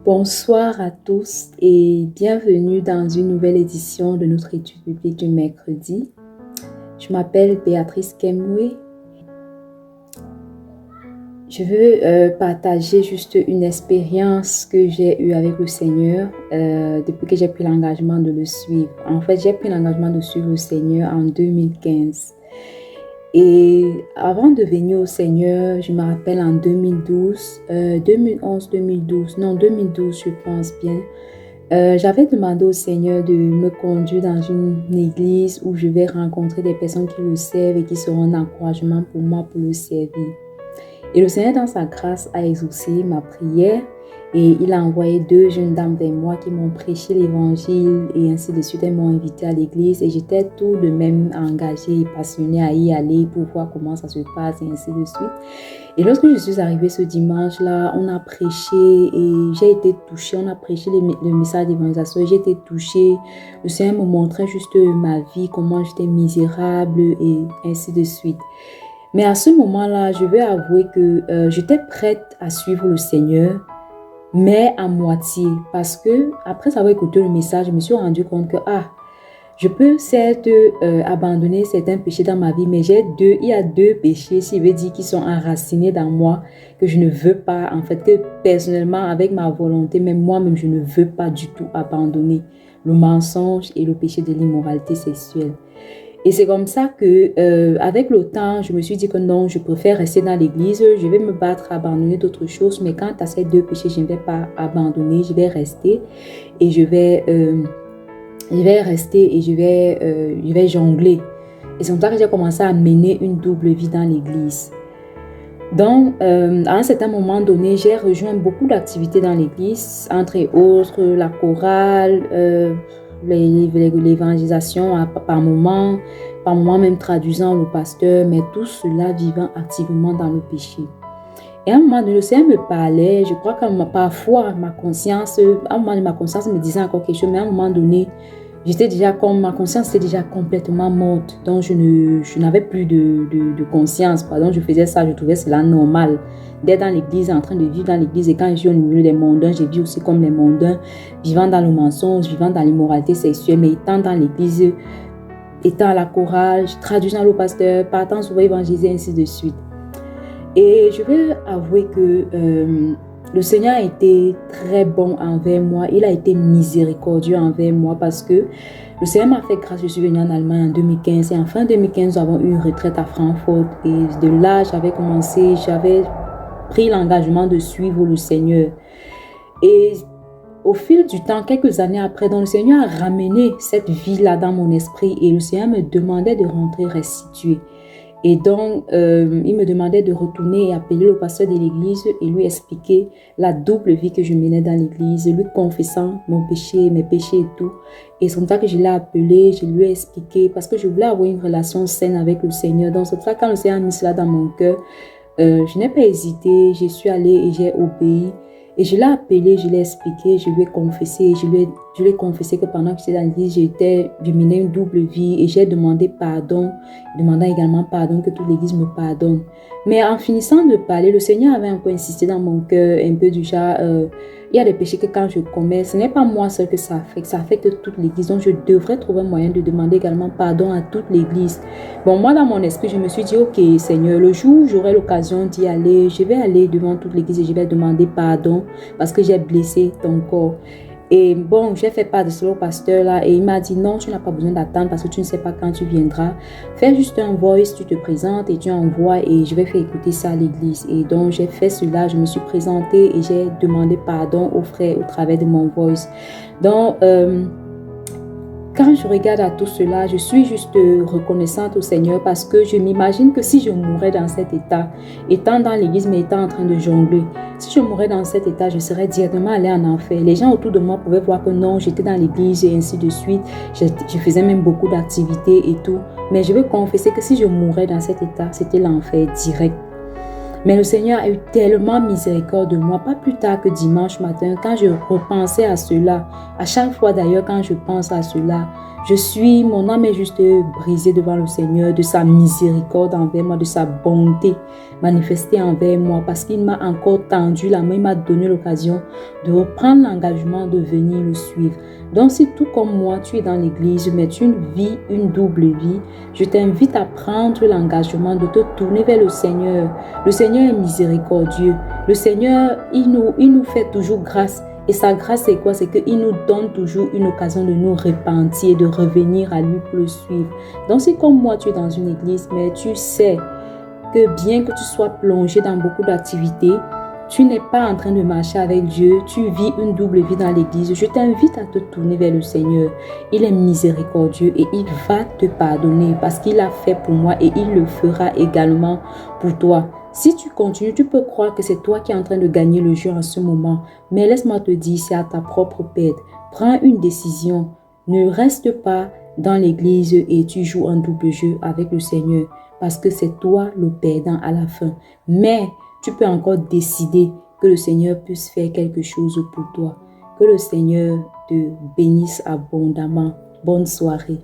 Bonsoir à tous et bienvenue dans une nouvelle édition de notre étude biblique du mercredi. Je m'appelle Béatrice Kemwe. Je veux partager juste une expérience que j'ai eue avec le Seigneur depuis que j'ai pris l'engagement de le suivre. En fait, j'ai pris l'engagement de suivre le Seigneur en 2015. Et avant de venir au Seigneur, je me rappelle en 2012, 2011-2012, non 2012 je pense bien, j'avais demandé au Seigneur de me conduire dans une église où je vais rencontrer des personnes qui le servent et qui seront un encouragement pour moi pour le servir. Et le Seigneur, dans sa grâce, a exaucé ma prière et il a envoyé 2 jeunes dames vers moi qui m'ont prêché l'évangile et ainsi de suite. Elles m'ont invité à l'église et j'étais tout de même engagée et passionnée à y aller pour voir comment ça se passe et ainsi de suite. Et lorsque je suis arrivée ce dimanche-là, on a prêché et j'ai été touchée. On a prêché le message d'évangélisation et j'ai été touchée. Le Seigneur me montrait juste ma vie, comment j'étais misérable et ainsi de suite. Mais à ce moment-là, je vais avouer que j'étais prête à suivre le Seigneur, mais à moitié. Parce que après avoir écouté le message, je me suis rendu compte que je peux certes abandonner certains péchés dans ma vie, mais il y a 2 péchés, si je veux dire, qui sont enracinés dans moi, que je ne veux pas, en fait, que personnellement, avec ma volonté, même moi-même, je ne veux pas du tout abandonner. Le mensonge et le péché de l'immoralité sexuelle. Et c'est comme ça que, avec le temps, je me suis dit que non, je préfère rester dans l'église. Je vais me battre à abandonner d'autres choses. Mais quant à ces 2 péchés, je ne vais pas abandonner. Je vais rester et je vais rester et je vais jongler. Et c'est comme ça que j'ai commencé à mener une double vie dans l'église. Donc, à un certain moment donné, j'ai rejoint beaucoup d'activités dans l'église, entre autres la chorale, l'évangélisation par moment même traduisant le pasteur, mais tout cela vivant activement dans le péché. Et à un moment donné, le Seigneur me parlait, je crois que parfois ma conscience me disait encore quelque chose, mais à un moment donné, ma conscience était déjà complètement morte, donc je n'avais plus de conscience, pardon, je faisais ça, je trouvais cela normal, d'être dans l'église, en train de vivre dans l'église, et quand je vis au milieu des mondains, je vis aussi comme les mondains, vivant dans le mensonge, vivant dans l'immoralité sexuelle, mais étant dans l'église, étant à la chorale, traduisant le pasteur, partant souvent évangéliser, ainsi de suite. Et je vais avouer que le Seigneur a été très bon envers moi. Il a été miséricordieux envers moi parce que le Seigneur m'a fait grâce. Je suis venue en Allemagne en 2015 et en fin 2015, nous avons eu une retraite à Francfort. Et de là, j'avais pris l'engagement de suivre le Seigneur. Et au fil du temps, quelques années après, donc le Seigneur a ramené cette vie-là dans mon esprit et le Seigneur me demandait de rentrer restitué. Et donc, il me demandait de retourner et appeler le pasteur de l'église et lui expliquer la double vie que je menais dans l'église, lui confessant mon péché, mes péchés et tout. Et c'est comme ça que je l'ai appelé, je lui ai expliqué parce que je voulais avoir une relation saine avec le Seigneur. Donc, c'est pour ça que quand le Seigneur a mis cela dans mon cœur, je n'ai pas hésité, je suis allée et j'ai obéi. Et je l'ai appelé, je l'ai expliqué, je lui ai confessé, je lui ai confessé que pendant que j'étais dans l'église, je menais une double vie et j'ai demandé pardon, demandant également pardon, que toute l'église me pardonne. Mais en finissant de parler, le Seigneur avait un peu insisté dans mon cœur, un peu du genre, il y a des péchés que quand je commets, ce n'est pas moi seul que ça affecte toute l'église. Donc je devrais trouver un moyen de demander également pardon à toute l'église. Bon, moi dans mon esprit, je me suis dit, ok Seigneur, le jour où j'aurai l'occasion d'y aller, je vais aller devant toute l'église et je vais demander pardon parce que j'ai blessé ton corps. Et bon, j'ai fait part de cela au pasteur là et il m'a dit non, tu n'as pas besoin d'attendre parce que tu ne sais pas quand tu viendras. Fais juste un voice, tu te présentes et tu envoies et je vais faire écouter ça à l'église. Et donc j'ai fait cela, je me suis présentée et j'ai demandé pardon aux frères au travers de mon voice. Donc, quand je regarde à tout cela, je suis juste reconnaissante au Seigneur parce que je m'imagine que si je mourais dans cet état, étant dans l'église mais étant en train de jongler, si je mourais dans cet état, je serais directement allée en enfer. Les gens autour de moi pouvaient voir que non, j'étais dans l'église et ainsi de suite. Je faisais même beaucoup d'activités et tout. Mais je veux confesser que si je mourais dans cet état, c'était l'enfer direct. Mais le Seigneur a eu tellement miséricorde de moi, pas plus tard que dimanche matin, quand je repensais à cela, à chaque fois d'ailleurs quand je pense à cela, Mon âme est juste brisée devant le Seigneur, de sa miséricorde envers moi, de sa bonté manifestée envers moi, parce qu'il m'a encore tendu la main, il m'a donné l'occasion de reprendre l'engagement de venir le suivre. Donc si tout comme moi, tu es dans l'église, mais tu vis une double vie, je t'invite à prendre l'engagement de te tourner vers le Seigneur. Le Seigneur est miséricordieux. Le Seigneur, il nous fait toujours grâce. Et sa grâce, c'est quoi? C'est qu'il nous donne toujours une occasion de nous repentir, de revenir à lui pour le suivre. Donc, si comme moi, tu es dans une église, mais tu sais que bien que tu sois plongé dans beaucoup d'activités, tu n'es pas en train de marcher avec Dieu, tu vis une double vie dans l'église, je t'invite à te tourner vers le Seigneur. Il est miséricordieux et il va te pardonner parce qu'il l'a fait pour moi et il le fera également pour toi. Si tu continues, tu peux croire que c'est toi qui es en train de gagner le jeu en ce moment. Mais laisse-moi te dire, c'est à ta propre perte. Prends une décision. Ne reste pas dans l'église et tu joues un double jeu avec le Seigneur parce que c'est toi le perdant à la fin. Mais tu peux encore décider que le Seigneur puisse faire quelque chose pour toi. Que le Seigneur te bénisse abondamment. Bonne soirée.